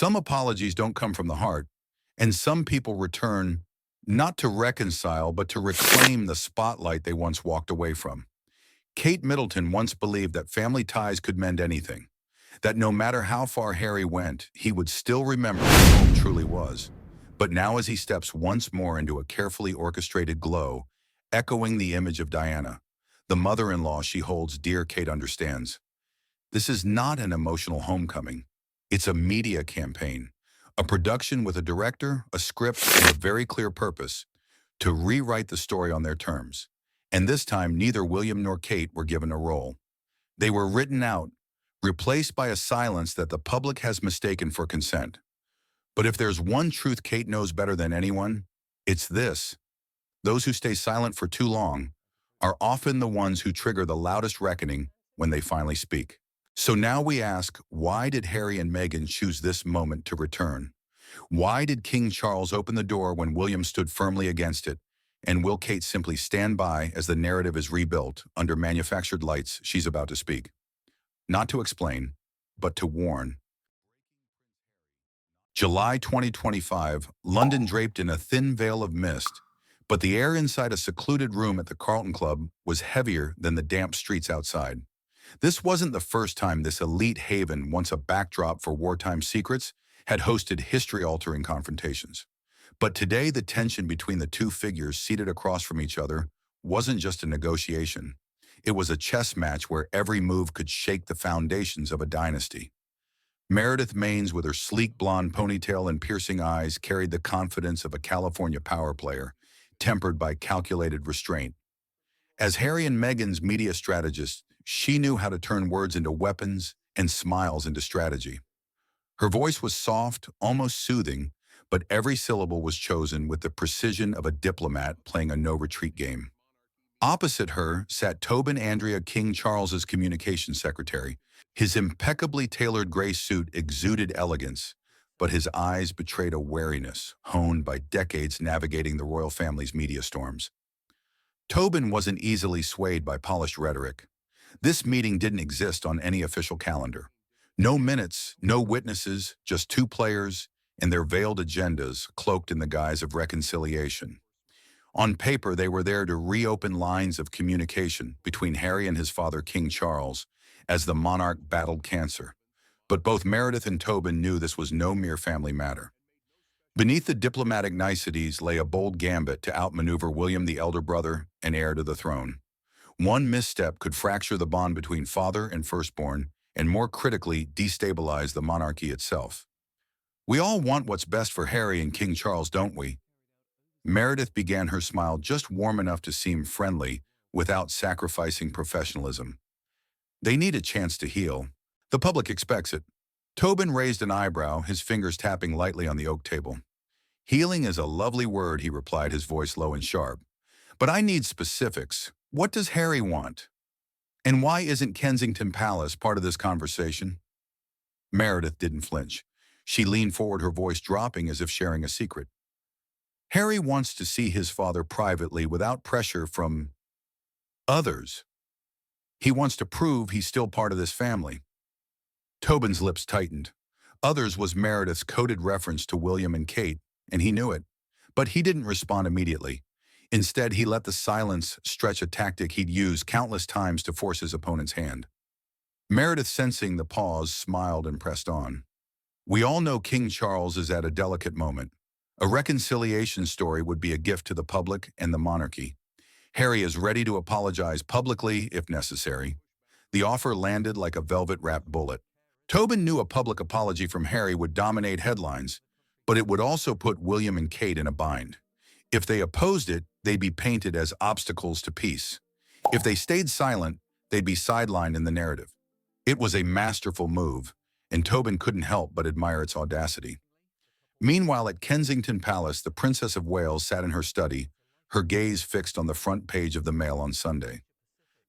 Some apologies don't come from the heart, and some people return not to reconcile, but to reclaim the spotlight they once walked away from. Kate Middleton once believed that family ties could mend anything, that no matter how far Harry went, he would still remember what home truly was. But now as he steps once more into a carefully orchestrated glow, echoing the image of Diana, the mother-in-law she holds dear, Kate understands. This is not an emotional homecoming. It's a media campaign, a production with a director, a script, and a very clear purpose: to rewrite the story on their terms. And this time, neither William nor Kate were given a role. They were written out, replaced by a silence that the public has mistaken for consent. But if there's one truth Kate knows better than anyone, it's this: those who stay silent for too long are often the ones who trigger the loudest reckoning when they finally speak. So now we ask, why did Harry and Meghan choose this moment to return? Why did King Charles open the door when William stood firmly against it? And will Kate simply stand by as the narrative is rebuilt under manufactured lights she's about to speak? Not to explain, but to warn. July 2025, London draped in a thin veil of mist, but the air inside a secluded room at the Carlton Club was heavier than the damp streets outside. This wasn't the first time this elite haven, once a backdrop for wartime secrets, had hosted history-altering confrontations. But today, the tension between the two figures seated across from each other wasn't just a negotiation. It was a chess match where every move could shake the foundations of a dynasty. Meredith Maines, with her sleek blonde ponytail and piercing eyes, carried the confidence of a California power player, tempered by calculated restraint. As Harry and Meghan's media strategist, she knew how to turn words into weapons and smiles into strategy. Her voice was soft, almost soothing, but every syllable was chosen with the precision of a diplomat playing a no-retreat game. Opposite her sat Tobin Andrea, King Charles's communications secretary. His impeccably tailored gray suit exuded elegance, but his eyes betrayed a wariness honed by decades navigating the royal family's media storms. Tobin wasn't easily swayed by polished rhetoric. This meeting didn't exist on any official calendar. No minutes, no witnesses, just two players and their veiled agendas cloaked in the guise of reconciliation. On paper, they were there to reopen lines of communication between Harry and his father, King Charles, as the monarch battled cancer. But both Meredith and Tobin knew this was no mere family matter. Beneath the diplomatic niceties lay a bold gambit to outmaneuver William, the elder brother and heir to the throne. One misstep could fracture the bond between father and firstborn, and more critically, destabilize the monarchy itself. We all want what's best for Harry and King Charles, don't we? Meredith began her smile just warm enough to seem friendly without sacrificing professionalism. They need a chance to heal. The public expects it. Tobin raised an eyebrow, his fingers tapping lightly on the oak table. Healing is a lovely word, he replied, his voice low and sharp. But I need specifics. What does Harry want? And why isn't Kensington Palace part of this conversation? Meredith didn't flinch. She leaned forward, her voice dropping as if sharing a secret. Harry wants to see his father privately without pressure from others. He wants to prove he's still part of this family. Tobin's lips tightened. Others was Meredith's coded reference to William and Kate, and he knew it. But he didn't respond immediately. Instead, he let the silence stretch a tactic he'd used countless times to force his opponent's hand. Meredith, sensing the pause, smiled and pressed on. We all know King Charles is at a delicate moment. A reconciliation story would be a gift to the public and the monarchy. Harry is ready to apologize publicly if necessary. The offer landed like a velvet-wrapped bullet. Tobin knew a public apology from Harry would dominate headlines, but it would also put William and Kate in a bind. If they opposed it, they'd be painted as obstacles to peace. If they stayed silent, they'd be sidelined in the narrative. It was a masterful move, and Tobin couldn't help but admire its audacity. Meanwhile, at Kensington Palace, the Princess of Wales sat in her study, her gaze fixed on the front page of the Mail on Sunday.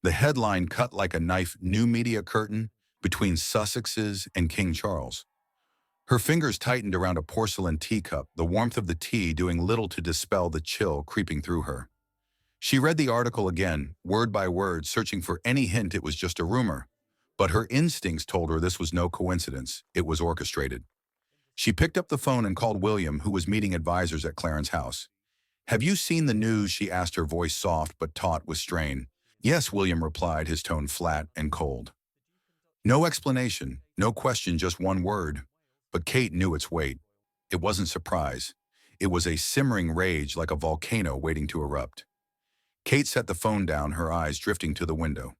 The headline cut like a knife: new media curtain between Sussexes and King Charles. Her fingers tightened around a porcelain teacup, the warmth of the tea doing little to dispel the chill creeping through her. She read the article again, word by word, searching for any hint it was just a rumor. But her instincts told her this was no coincidence, it was orchestrated. She picked up the phone and called William, who was meeting advisors at Clarence's house. "Have you seen the news?" she asked, her voice soft but taut with strain. "Yes," William replied, his tone flat and cold. No explanation, no question, just one word. But Kate knew its weight. It wasn't surprise. It was a simmering rage, like a volcano waiting to erupt. Kate set the phone down, her eyes drifting to the window.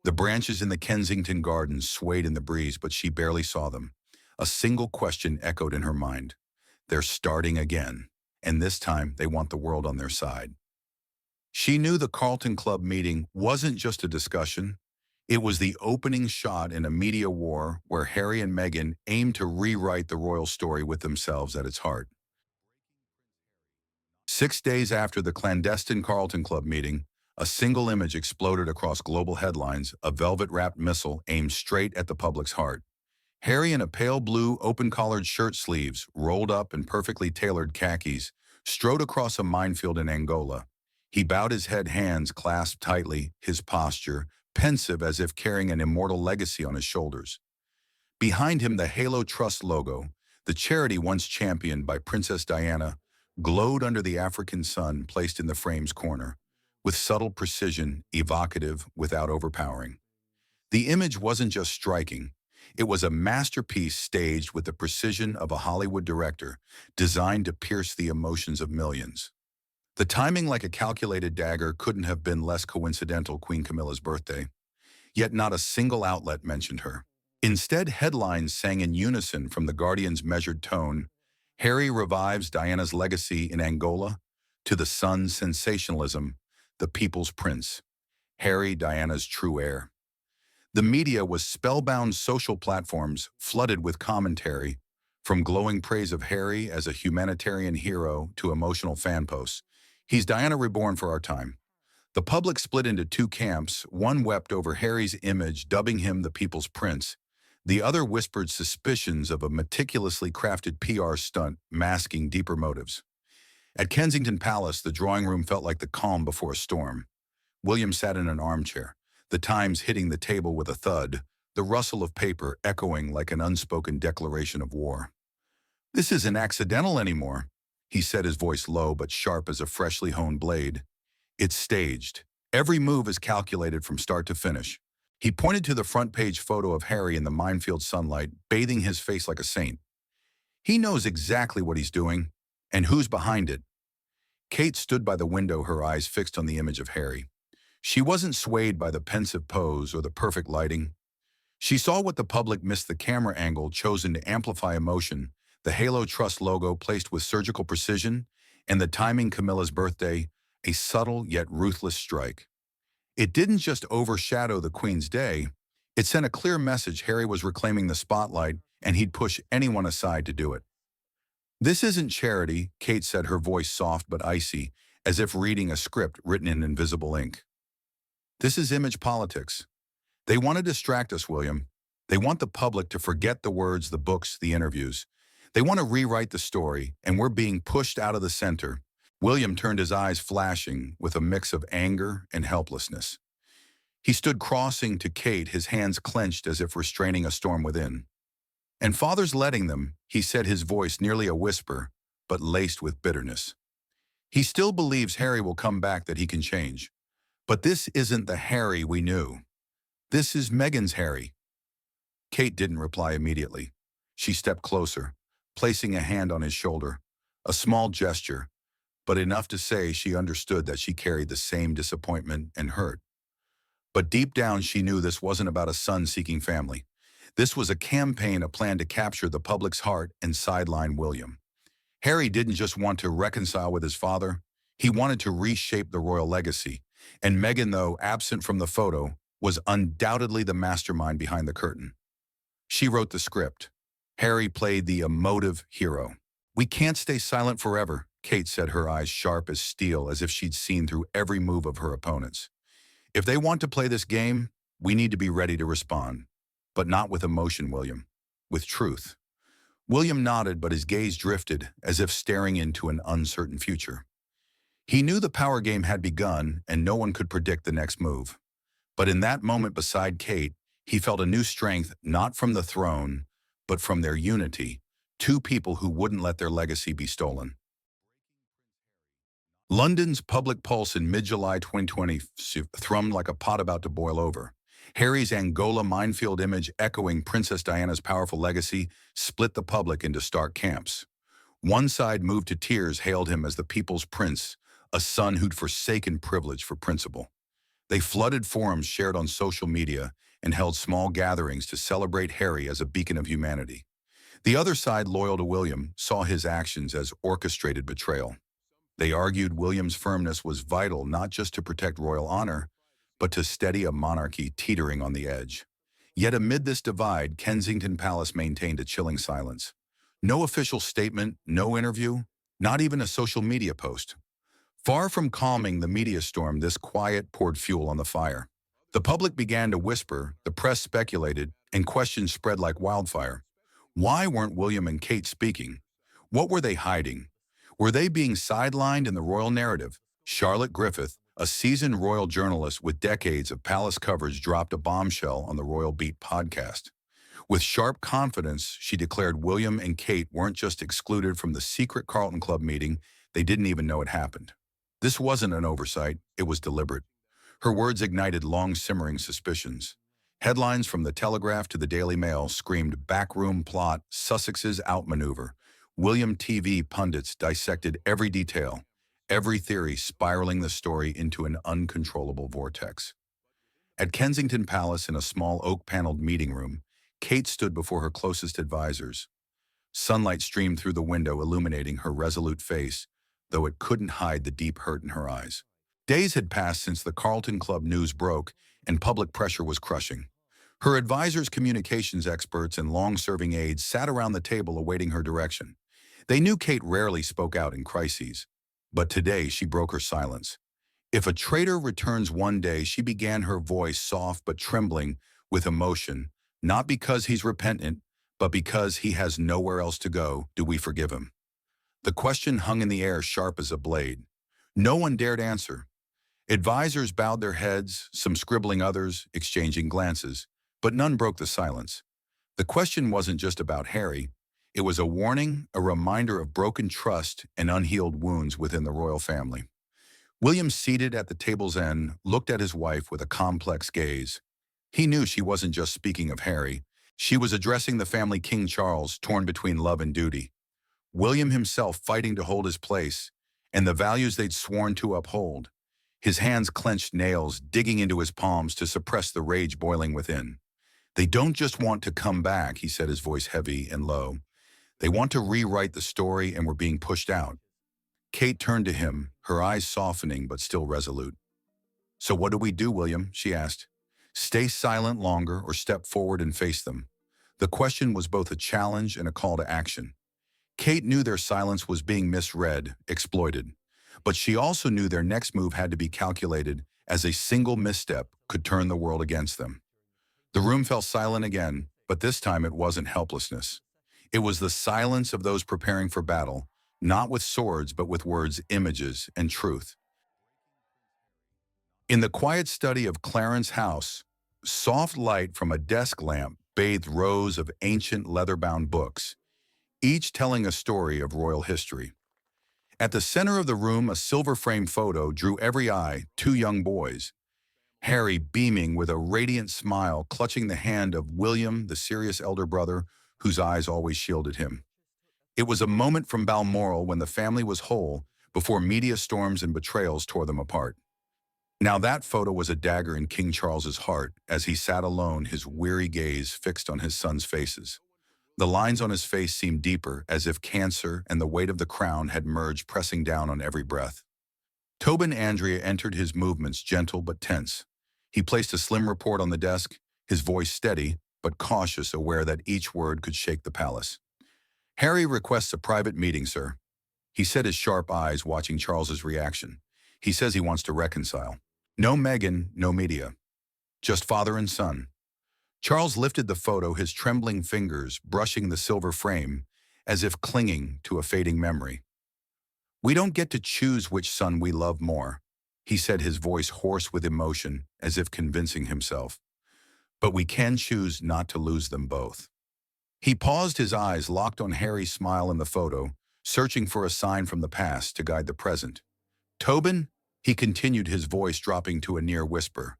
The branches in the Kensington Gardens swayed in the breeze, but she barely saw them. A single question echoed in her mind. They're starting again, and this time they want the world on their side. She knew the Carlton Club meeting wasn't just a discussion. It was the opening shot in a media war where Harry and Meghan aimed to rewrite the royal story with themselves at its heart. 6 days after the clandestine Carlton Club meeting, a single image exploded across global headlines, a velvet-wrapped missile aimed straight at the public's heart. Harry, in a pale blue, open-collared shirt sleeves, rolled up in perfectly tailored khakis, strode across a minefield in Angola. He bowed his head, hands clasped tightly, his posture pensive as if carrying an immortal legacy on his shoulders. Behind him, the Halo Trust logo, the charity once championed by Princess Diana, glowed under the African sun placed in the frame's corner, with subtle precision, evocative without overpowering. The image wasn't just striking. It was a masterpiece staged with the precision of a Hollywood director, designed to pierce the emotions of millions. The timing, like a calculated dagger, couldn't have been less coincidental. Queen Camilla's birthday. Yet not a single outlet mentioned her. Instead, headlines sang in unison from The Guardian's measured tone, "Harry revives Diana's legacy in Angola," to The Sun's sensationalism, "The People's Prince, Harry, Diana's true heir." The media was spellbound. Social platforms flooded with commentary, from glowing praise of Harry as a humanitarian hero to emotional fan posts. "He's Diana reborn for our time." The public split into two camps. One wept over Harry's image, dubbing him the People's Prince. The other whispered suspicions of a meticulously crafted PR stunt masking deeper motives. At Kensington Palace, the drawing room felt like the calm before a storm. William sat in an armchair, the Times hitting the table with a thud, the rustle of paper echoing like an unspoken declaration of war. "This isn't accidental anymore," he said, his voice low but sharp as a freshly honed blade. "It's staged. Every move is calculated from start to finish." He pointed to the front-page photo of Harry in the minefield sunlight, bathing his face like a saint. "He knows exactly what he's doing, and who's behind it." Kate stood by the window, her eyes fixed on the image of Harry. She wasn't swayed by the pensive pose or the perfect lighting. She saw what the public missed: the camera angle chosen to amplify emotion, the Halo Trust logo placed with surgical precision, and the timing, Camilla's birthday, a subtle yet ruthless strike. It didn't just overshadow the Queen's day, it sent a clear message: Harry was reclaiming the spotlight, and he'd push anyone aside to do it. "This isn't charity," Kate said, her voice soft but icy, as if reading a script written in invisible ink. "This is image politics. They want to distract us, William. They want the public to forget the words, the books, the interviews. They want to rewrite the story, and we're being pushed out of the center." William turned, his eyes flashing with a mix of anger and helplessness. He stood crossing to Kate, his hands clenched as if restraining a storm within. "And Father's letting them," he said, his voice nearly a whisper, but laced with bitterness. "He still believes Harry will come back, that he can change. But this isn't the Harry we knew. This is Meghan's Harry." Kate didn't reply immediately. She stepped closer, placing a hand on his shoulder, a small gesture, but enough to say she understood that she carried the same disappointment and hurt. But deep down, she knew this wasn't about a son seeking family. This was a campaign, a plan to capture the public's heart and sideline William. Harry didn't just want to reconcile with his father, he wanted to reshape the royal legacy. And Meghan, though absent from the photo, was undoubtedly the mastermind behind the curtain. She wrote the script. Harry played the emotive hero. "We can't stay silent forever," Kate said, her eyes sharp as steel, as if she'd seen through every move of her opponents. "If they want to play this game, we need to be ready to respond. But not with emotion, William. With truth." William nodded, but his gaze drifted, as if staring into an uncertain future. He knew the power game had begun, and no one could predict the next move. But in that moment beside Kate, he felt a new strength, not from the throne, but from their unity, two people who wouldn't let their legacy be stolen. London's public pulse in mid-July 2020 thrummed like a pot about to boil over. Harry's Angola minefield image echoing Princess Diana's powerful legacy split the public into stark camps. One side, moved to tears, hailed him as the people's prince, a son who'd forsaken privilege for principle. They flooded forums shared on social media and held small gatherings to celebrate Harry as a beacon of humanity. The other side, loyal to William, saw his actions as orchestrated betrayal. They argued William's firmness was vital not just to protect royal honor, but to steady a monarchy teetering on the edge. Yet amid this divide, Kensington Palace maintained a chilling silence. No official statement, no interview, not even a social media post. Far from calming the media storm, this quiet poured fuel on the fire. The public began to whisper, the press speculated, and questions spread like wildfire. Why weren't William and Kate speaking? What were they hiding? Were they being sidelined in the royal narrative? Charlotte Griffith, a seasoned royal journalist with decades of palace coverage, dropped a bombshell on the Royal Beat podcast. With sharp confidence, she declared William and Kate weren't just excluded from the secret Carlton Club meeting, they didn't even know it happened. This wasn't an oversight, it was deliberate. Her words ignited long-simmering suspicions. Headlines from the Telegraph to the Daily Mail screamed backroom plot, Sussex's outmaneuver. William TV pundits dissected every detail, every theory, spiraling the story into an uncontrollable vortex. At Kensington Palace, in a small oak-paneled meeting room, Kate stood before her closest advisors. Sunlight streamed through the window, illuminating her resolute face, though it couldn't hide the deep hurt in her eyes. Days had passed since the Carlton Club news broke, and public pressure was crushing. Her advisors, communications experts, and long-serving aides sat around the table awaiting her direction. They knew Kate rarely spoke out in crises, but today she broke her silence. If a traitor returns one day, she began, her voice soft but trembling with emotion, not because he's repentant, but because he has nowhere else to go, do we forgive him? The question hung in the air, sharp as a blade. No one dared answer. Advisors bowed their heads, some scribbling, others exchanging glances, but none broke the silence. The question wasn't just about Harry. It was a warning, a reminder of broken trust and unhealed wounds within the royal family. William, seated at the table's end, looked at his wife with a complex gaze. He knew she wasn't just speaking of Harry. She was addressing the family, King Charles, torn between love and duty. William himself fighting to hold his place, and the values they'd sworn to uphold. His hands clenched, nails digging into his palms to suppress the rage boiling within. They don't just want to come back, he said, his voice heavy and low. They want to rewrite the story, and we're being pushed out. Kate turned to him, her eyes softening but still resolute. So what do we do, William? She asked. Stay silent longer or step forward and face them? The question was both a challenge and a call to action. Kate knew their silence was being misread, exploited. But she also knew their next move had to be calculated, as a single misstep could turn the world against them. The room fell silent again, but this time it wasn't helplessness. It was the silence of those preparing for battle, not with swords but with words, images, and truth. In the quiet study of Clarence House, soft light from a desk lamp bathed rows of ancient leather-bound books, each telling a story of royal history. At the center of the room, a silver-frame photo drew every eye, two young boys. Harry, beaming with a radiant smile, clutching the hand of William, the serious elder brother, whose eyes always shielded him. It was a moment from Balmoral when the family was whole, before media storms and betrayals tore them apart. Now that photo was a dagger in King Charles's heart as he sat alone, his weary gaze fixed on his sons' faces. The lines on his face seemed deeper, as if cancer and the weight of the crown had merged, pressing down on every breath. Tobin Andrea entered, his movements gentle but tense. He placed a slim report on the desk, his voice steady but cautious, aware that each word could shake the palace. Harry requests a private meeting, sir. He said, his sharp eyes watching Charles's reaction. He says he wants to reconcile. No Meghan, no media. Just father and son. Charles lifted the photo, his trembling fingers brushing the silver frame, as if clinging to a fading memory. We don't get to choose which son we love more, he said, his voice hoarse with emotion, as if convincing himself. But we can choose not to lose them both. He paused, his eyes locked on Harry's smile in the photo, searching for a sign from the past to guide the present. "Tobin," he continued, his voice dropping to a near whisper,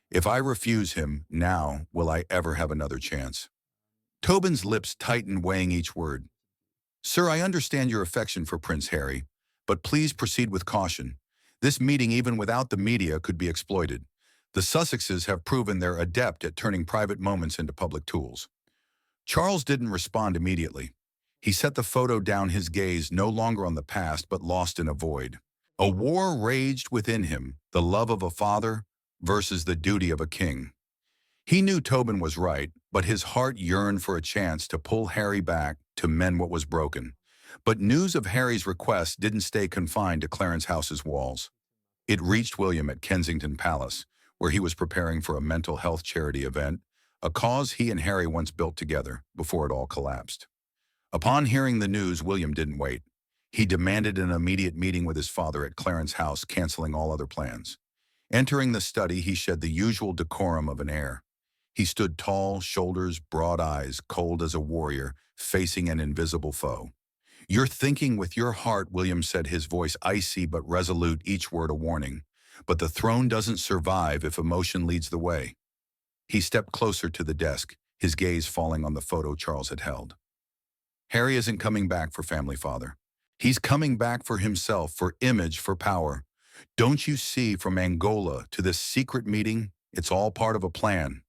"if I refuse him, now will I ever have another chance?" Tobin's lips tightened, weighing each word. "Sir, I understand your affection for Prince Harry, but please proceed with caution. This meeting, even without the media, could be exploited. The Sussexes have proven they're adept at turning private moments into public tools." Charles didn't respond immediately. He set the photo down, his gaze no longer on the past but lost in a void. A war raged within him, the love of a father versus the duty of a king. He knew Tobin was right, but his heart yearned for a chance to pull Harry back, to mend what was broken. But news of Harry's request didn't stay confined to Clarence House's walls. It reached William at Kensington Palace, where he was preparing for a mental health charity event, a cause he and Harry once built together before it all collapsed. Upon hearing the news, William didn't wait. He demanded an immediate meeting with his father at Clarence House, canceling all other plans. Entering the study, he shed the usual decorum of an heir. He stood tall, shoulders, broad eyes, cold as a warrior, facing an invisible foe. "You're thinking with your heart," William said, his voice icy but resolute, each word a warning. "But the throne doesn't survive if emotion leads the way." He stepped closer to the desk, his gaze falling on the photo Charles had held. "Harry isn't coming back for family, father. He's coming back for himself, for image, for power. Don't you see, from Angola to this secret meeting, it's all part of a plan."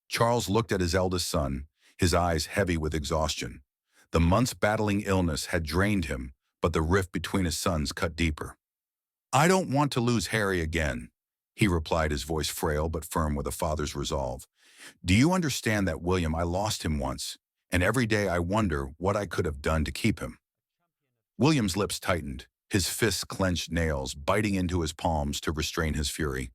Charles looked at his eldest son, his eyes heavy with exhaustion. The months battling illness had drained him, but the rift between his sons cut deeper. "I don't want to lose Harry again," he replied, his voice frail but firm with a father's resolve. "Do you understand that, William? I lost him once, and every day I wonder what I could have done to keep him." William's lips tightened, his fists clenched, nails biting into his palms to restrain his fury.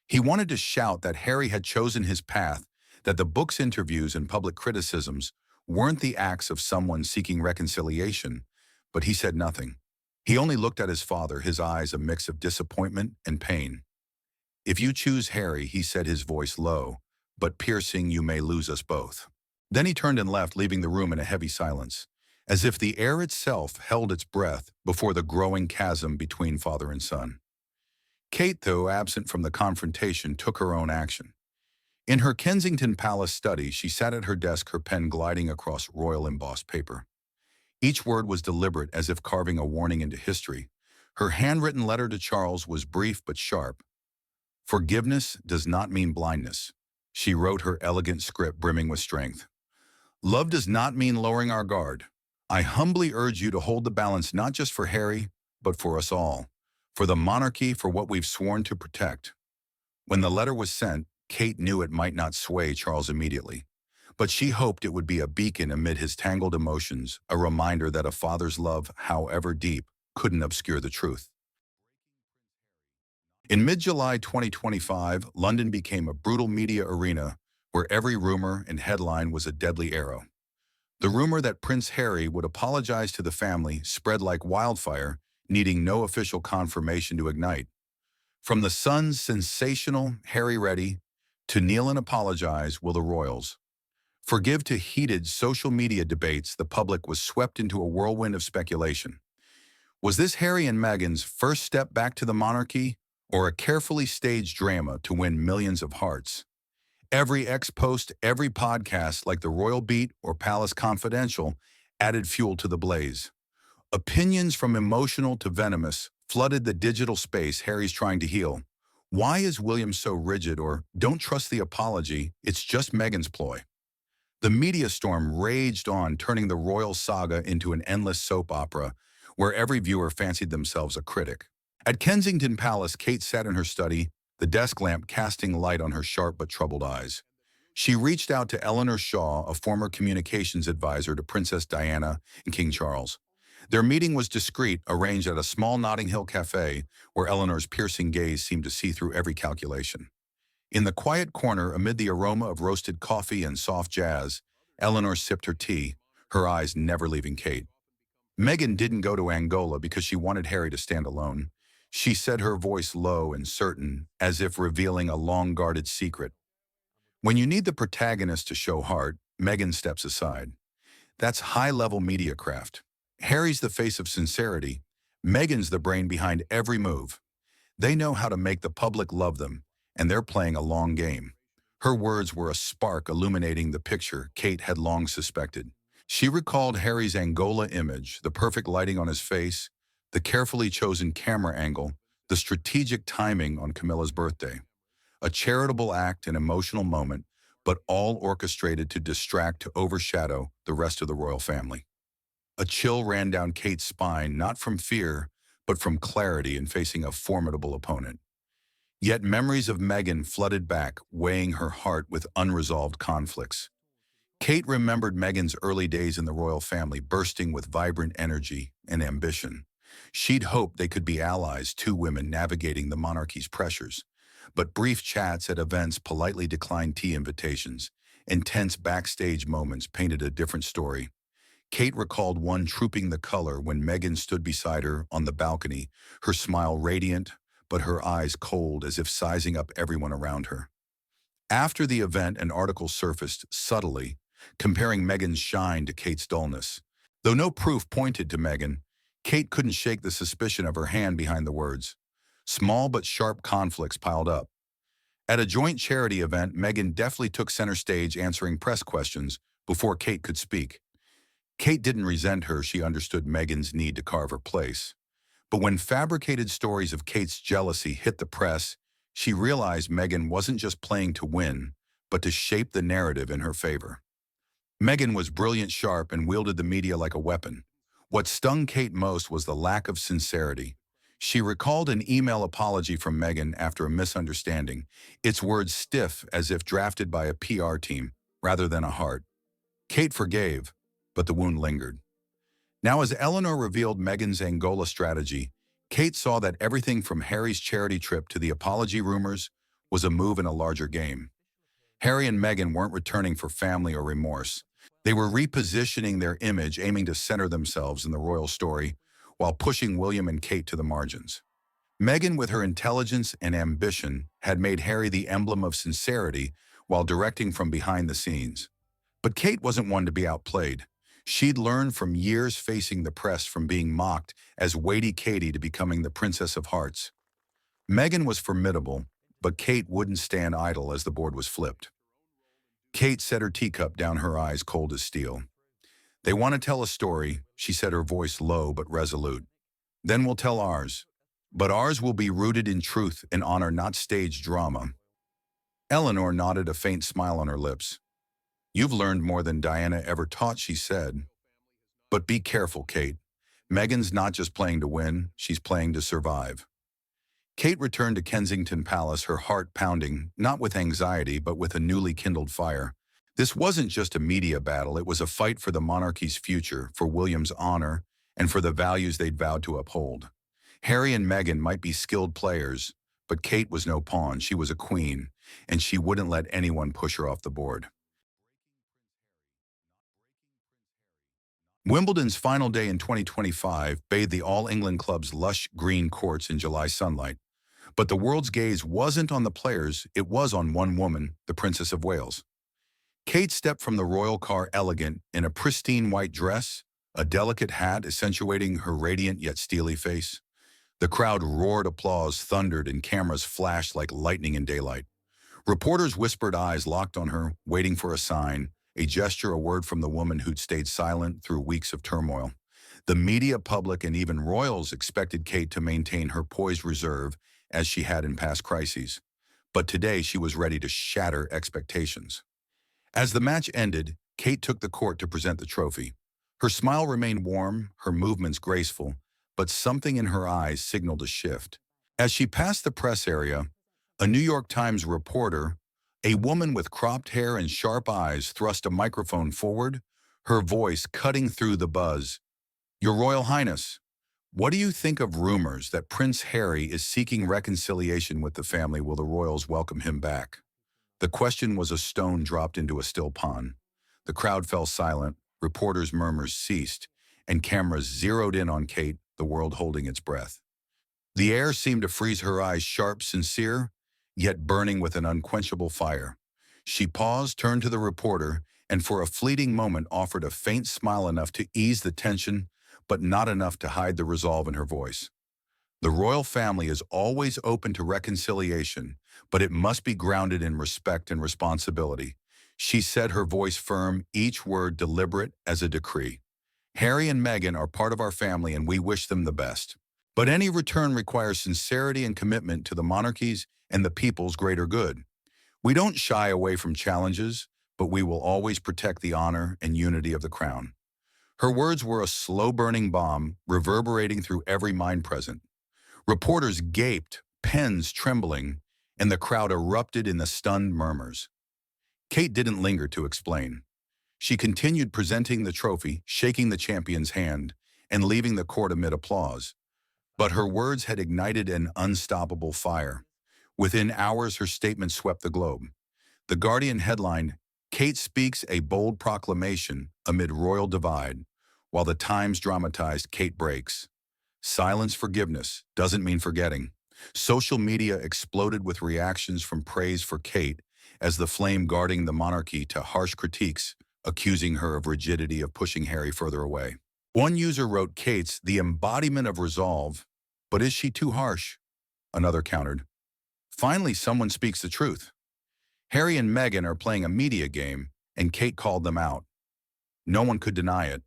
He wanted to shout that Harry had chosen his path, that the book's interviews and public criticisms weren't the acts of someone seeking reconciliation, but he said nothing. He only looked at his father, his eyes a mix of disappointment and pain. "If you choose Harry," he said, his voice low, but piercing, "you may lose us both." Then he turned and left, leaving the room in a heavy silence, as if the air itself held its breath before the growing chasm between father and son. Kate, though absent from the confrontation, took her own action. In her Kensington Palace study, she sat at her desk, her pen gliding across royal embossed paper. Each word was deliberate, as if carving a warning into history. Her handwritten letter to Charles was brief but sharp. "Forgiveness does not mean blindness," she wrote, her elegant script brimming with strength. "Love does not mean lowering our guard. I humbly urge you to hold the balance, not just for Harry, but for us all, for the monarchy, for what we've sworn to protect." When the letter was sent, Kate knew it might not sway Charles immediately, but she hoped it would be a beacon amid his tangled emotions, a reminder that a father's love, however deep, couldn't obscure the truth. In mid-July 2025, London became a brutal media arena where every rumor and headline was a deadly arrow. The rumor that Prince Harry would apologize to the family spread like wildfire, needing no official confirmation to ignite. From the Sun's sensational "Harry ready" to "Kneel and apologize, will the royals forgive" to heated social media debates, the public was swept into a whirlwind of speculation. Was this Harry and Meghan's first step back to the monarchy, or a carefully staged drama to win millions of hearts? Every ex-post, every podcast like The Royal Beat or Palace Confidential added fuel to the blaze. Opinions from emotional to venomous flooded the digital space Harry's trying to heal. "Why is William so rigid?" or "Don't trust the apology, it's just Meghan's ploy." The media storm raged on, turning the royal saga into an endless soap opera where every viewer fancied themselves a critic. At Kensington Palace, Kate sat in her study, the desk lamp casting light on her sharp but troubled eyes. She reached out to Eleanor Shaw, a former communications advisor to Princess Diana and King Charles. Their meeting was discreet, arranged at a small Notting Hill cafe where Eleanor's piercing gaze seemed to see through every calculation. In the quiet corner, amid the aroma of roasted coffee and soft jazz, Eleanor sipped her tea, her eyes never leaving Kate. Meghan didn't go to Angola because she wanted Harry to stand alone. She said, her voice low and certain, as if revealing a long-guarded secret. "When you need the protagonist to show heart, Meghan steps aside. That's high-level media craft. Harry's the face of sincerity. Meghan's the brain behind every move. They know how to make the public love them, and they're playing a long game. Her words were a spark illuminating the picture Kate had long suspected. She recalled Harry's Angola image, the perfect lighting on his face, the carefully chosen camera angle, the strategic timing on Camilla's birthday. A charitable act, an emotional moment, but all orchestrated to distract, to overshadow the rest of the royal family. A chill ran down Kate's spine, not from fear, but from clarity in facing a formidable opponent. Yet memories of Meghan flooded back, weighing her heart with unresolved conflicts. Kate remembered Meghan's early days in the royal family, bursting with vibrant energy and ambition. She'd hoped they could be allies, two women navigating the monarchy's pressures. But brief chats at events, politely declined tea invitations, intense backstage moments painted a different story. Kate recalled one trooping the color when Meghan stood beside her on the balcony, her smile radiant, but her eyes cold as if sizing up everyone around her. After the event, an article surfaced subtly, comparing Meghan's shine to Kate's dullness. Though no proof pointed to Meghan, Kate couldn't shake the suspicion of her hand behind the words. Small but sharp conflicts piled up. At a joint charity event, Meghan deftly took center stage answering press questions before Kate could speak. Kate didn't resent her, she understood Meghan's need to carve her place. But when fabricated stories of Kate's jealousy hit the press, she realized Meghan wasn't just playing to win, but to shape the narrative in her favor. Meghan was brilliant, sharp, and wielded the media like a weapon. What stung Kate most was the lack of sincerity. She recalled an email apology from Meghan after a misunderstanding, its words stiff as if drafted by a PR team rather than a heart. Kate forgave, but the wound lingered. Now, as Eleanor revealed Meghan's Angola strategy, Kate saw that everything from Harry's charity trip to the apology rumors was a move in a larger game. Harry and Meghan weren't returning for family or remorse. They were repositioning their image, aiming to center themselves in the royal story while pushing William and Kate to the margins. Meghan, with her intelligence and ambition, had made Harry the emblem of sincerity while directing from behind the scenes. But Kate wasn't one to be outplayed. She'd learned from years facing the press, from being mocked as weighty Katie to becoming the Princess of Hearts. Meghan was formidable, but Kate wouldn't stand idle as the board was flipped. Kate set her teacup down, her eyes cold as steel. They want to tell a story, she said, her voice low but resolute. Then we'll tell ours. But ours will be rooted in truth and honor, not staged drama. Eleanor nodded, a faint smile on her lips. You've learned more than Diana ever taught, she said. But be careful, Kate. Meghan's not just playing to win, she's playing to survive. Kate returned to Kensington Palace, her heart pounding, not with anxiety, but with a newly kindled fire. This wasn't just a media battle, it was a fight for the monarchy's future, for William's honor, and for the values they'd vowed to uphold. Harry and Meghan might be skilled players, but Kate was no pawn. She was a queen, and she wouldn't let anyone push her off the board. Wimbledon's final day in 2025 bathed the All England club's lush green courts in July sunlight. But the world's gaze wasn't on the players, it was on one woman, the Princess of Wales. Kate stepped from the royal car elegant in a pristine white dress, a delicate hat accentuating her radiant yet steely face. The crowd roared applause, thundered, and cameras flashed like lightning in daylight. Reporters' whispered eyes locked on her, waiting for a sign, a gesture, a word from the woman who'd stayed silent through weeks of turmoil. The media, public, and even royals expected Kate to maintain her poised reserve as she had in past crises. But today she was ready to shatter expectations. As the match ended, Kate took the court to present the trophy. Her smile remained warm, her movements graceful, but something in her eyes signaled a shift. As she passed the press area, a New York Times reporter, a woman with cropped hair and sharp eyes, thrust a microphone forward, her voice cutting through the buzz. Your Royal Highness, what do you think of rumors that Prince Harry is seeking reconciliation with the family? Will the royals welcome him back? The question was a stone dropped into a still pond. The crowd fell silent, reporters' murmurs ceased, and cameras zeroed in on Kate, the world holding its breath. The air seemed to freeze, her eyes sharp, sincere, yet burning with an unquenchable fire. She paused, turned to the reporter, and for a fleeting moment offered a faint smile enough to ease the tension, but not enough to hide the resolve in her voice. The royal family is always open to reconciliation, but it must be grounded in respect and responsibility. She said, her voice firm, each word deliberate as a decree. Harry and Meghan are part of our family and we wish them the best. But any return requires sincerity and commitment to the monarchy's and the people's greater good. We don't shy away from challenges, but we will always protect the honor and unity of the crown. Her words were a slow-burning bomb, reverberating through every mind present. Reporters gaped, pens trembling, and the crowd erupted in the stunned murmurs. Kate didn't linger to explain. She continued presenting the trophy, shaking the champion's hand, and leaving the court amid applause. But her words had ignited an unstoppable fire. Within hours, her statement swept the globe. The Guardian headlined, "Kate speaks a bold proclamation amid royal divide," while the Times dramatized, "Kate breaks. Silence forgiveness doesn't mean forgetting." Social media exploded with reactions from praise for Kate as the flame guarding the monarchy to harsh critiques, accusing her of rigidity of pushing Harry further away. One user wrote, "Kate's the embodiment of resolve, but is she too harsh?" Another countered, "Finally, someone speaks the truth. Harry and Meghan are playing a media game, and Kate called them out." No one could deny it.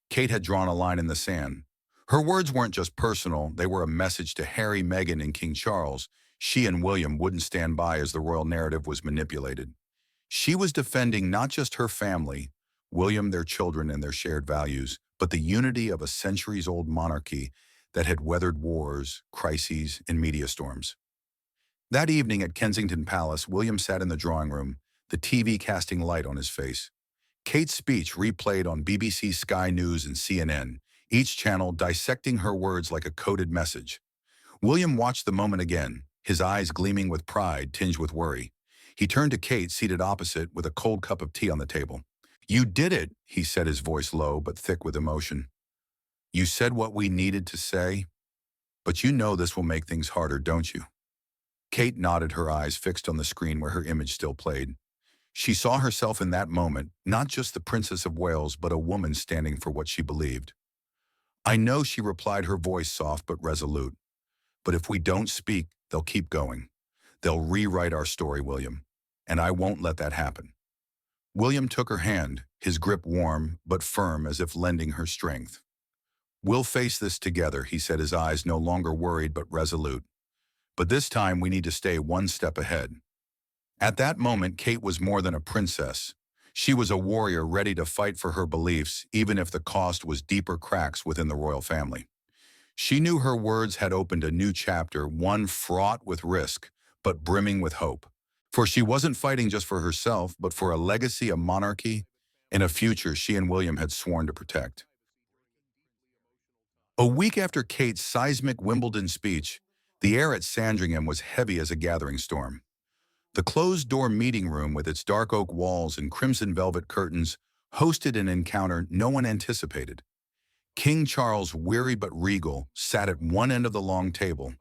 Kate had drawn a line in the sand. Her words weren't just personal, they were a message to Harry, Meghan, and King Charles. She and William wouldn't stand by as the royal narrative was manipulated. She was defending not just her family, William, their children, and their shared values, but the unity of a centuries-old monarchy that had weathered wars, crises, and media storms. That evening at Kensington Palace, William sat in the drawing room, the TV casting light on his face. Kate's speech replayed on BBC, Sky News, and CNN, each channel dissecting her words like a coded message. William watched the moment again, his eyes gleaming with pride tinged with worry. He turned to Kate, seated opposite, with a cold cup of tea on the table. "You did it," he said, his voice low but thick with emotion. "You said what we needed to say, but you know this will make things harder, don't you?" Kate nodded, her eyes fixed on the screen where her image still played. She saw herself in that moment, not just the Princess of Wales, but a woman standing for what she believed. "I know," she replied, her voice soft but resolute. "But if we don't speak, they'll keep going. They'll rewrite our story, William. And I won't let that happen." William took her hand, his grip warm but firm as if lending her strength. "We'll face this together," he said, his eyes no longer worried but resolute. "But this time we need to stay one step ahead." At that moment, Kate was more than a princess. She was a warrior ready to fight for her beliefs, even if the cost was deeper cracks within the royal family. She knew her words had opened a new chapter, one fraught with risk, but brimming with hope. For she wasn't fighting just for herself, but for a legacy, a monarchy, and a future she and William had sworn to protect. A week after Kate's seismic Wimbledon speech, the air at Sandringham was heavy as a gathering storm. The closed-door meeting room with its dark oak walls and crimson velvet curtains hosted an encounter no one anticipated. King Charles, weary but regal, sat at one end of the long table.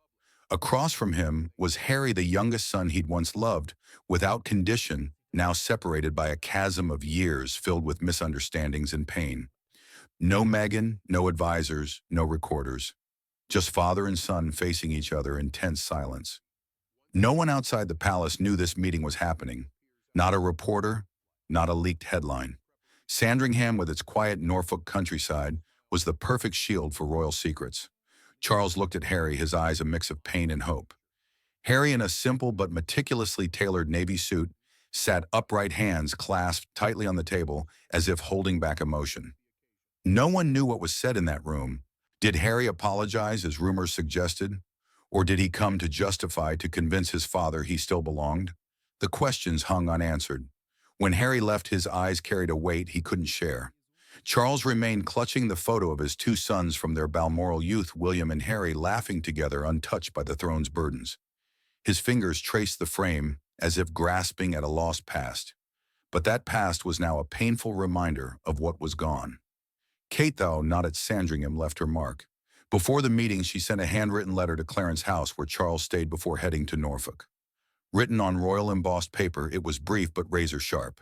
Across from him was Harry, the youngest son he'd once loved, without condition, now separated by a chasm of years filled with misunderstandings and pain. No Meghan, no advisors, no recorders. Just father and son facing each other in tense silence. No one outside the palace knew this meeting was happening. Not a reporter, not a leaked headline. Sandringham, with its quiet Norfolk countryside, was the perfect shield for royal secrets. Charles looked at Harry, his eyes a mix of pain and hope. Harry, in a simple but meticulously tailored navy suit, sat upright, hands clasped tightly on the table as if holding back emotion. No one knew what was said in that room. Did Harry apologize, as rumors suggested? Or did he come to justify, to convince his father he still belonged? The questions hung unanswered. When Harry left, his eyes carried a weight he couldn't share. Charles remained clutching the photo of his two sons from their Balmoral youth, William and Harry, laughing together, untouched by the throne's burdens. His fingers traced the frame, as if grasping at a lost past. But that past was now a painful reminder of what was gone. Kate, though not at Sandringham, left her mark. Before the meeting, she sent a handwritten letter to Clarence House, where Charles stayed before heading to Norfolk. Written on royal embossed paper, it was brief but razor sharp.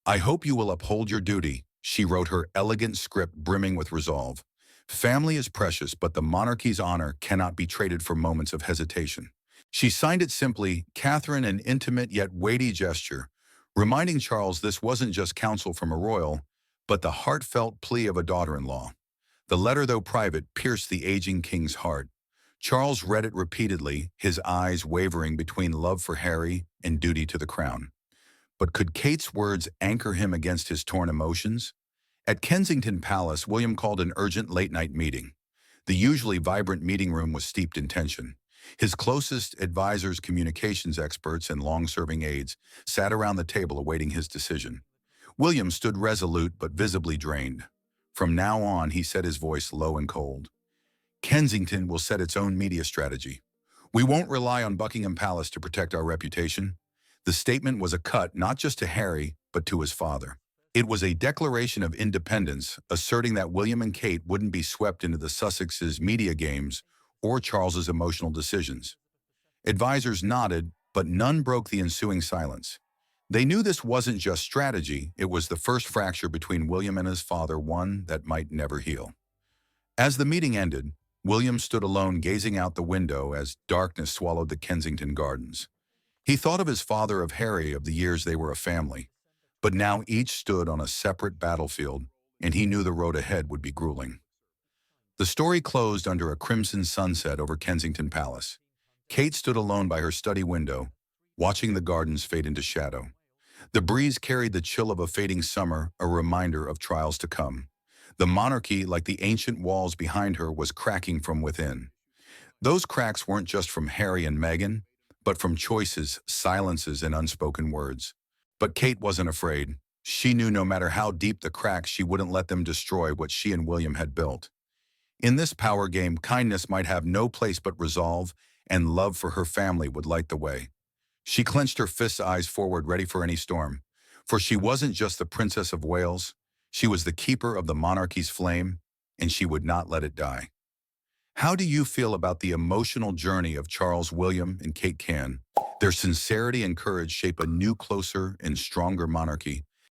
I hope you will uphold your duty, she wrote her elegant script brimming with resolve. Family is precious, but the monarchy's honor cannot be traded for moments of hesitation. She signed it simply, Catherine, an intimate yet weighty gesture, reminding Charles this wasn't just counsel from a royal, but the heartfelt plea of a daughter-in-law. The letter, though private, pierced the aging king's heart. Charles read it repeatedly, his eyes wavering between love for Harry and duty to the crown. But could Kate's words anchor him against his torn emotions? At Kensington Palace, William called an urgent late-night meeting. The usually vibrant meeting room was steeped in tension. His closest advisors, communications experts, and long-serving aides sat around the table awaiting his decision. William stood resolute but visibly drained. From now on, he said, his voice low and cold, Kensington will set its own media strategy. We won't rely on Buckingham Palace to protect our reputation. The statement was a cut not just to Harry, but to his father. It was a declaration of independence, asserting that William and Kate wouldn't be swept into the Sussex's media games or Charles's emotional decisions. Advisors nodded, but none broke the ensuing silence. They knew this wasn't just strategy, it was the first fracture between William and his father, one that might never heal. As the meeting ended, William stood alone gazing out the window as darkness swallowed the Kensington gardens. He thought of his father, of Harry, of the years they were a family. But now each stood on a separate battlefield, and he knew the road ahead would be grueling. The story closed under a crimson sunset over Kensington Palace. Kate stood alone by her study window, watching the gardens fade into shadow. The breeze carried the chill of a fading summer, a reminder of trials to come. The monarchy, like the ancient walls behind her, was cracking from within. Those cracks weren't just from Harry and Meghan, but from choices, silences, and unspoken words. But Kate wasn't afraid. She knew no matter how deep the cracks, she wouldn't let them destroy what she and William had built. In this power game, kindness might have no place but resolve, and love for her family would light the way. She clenched her fists, eyes forward, ready for any storm. For she wasn't just the Princess of Wales, she was the keeper of the monarchy's flame, and she would not let it die. How do you feel about the emotional journey of Charles, William, and Kate Can? Their sincerity and courage shape a new, closer, and stronger monarchy,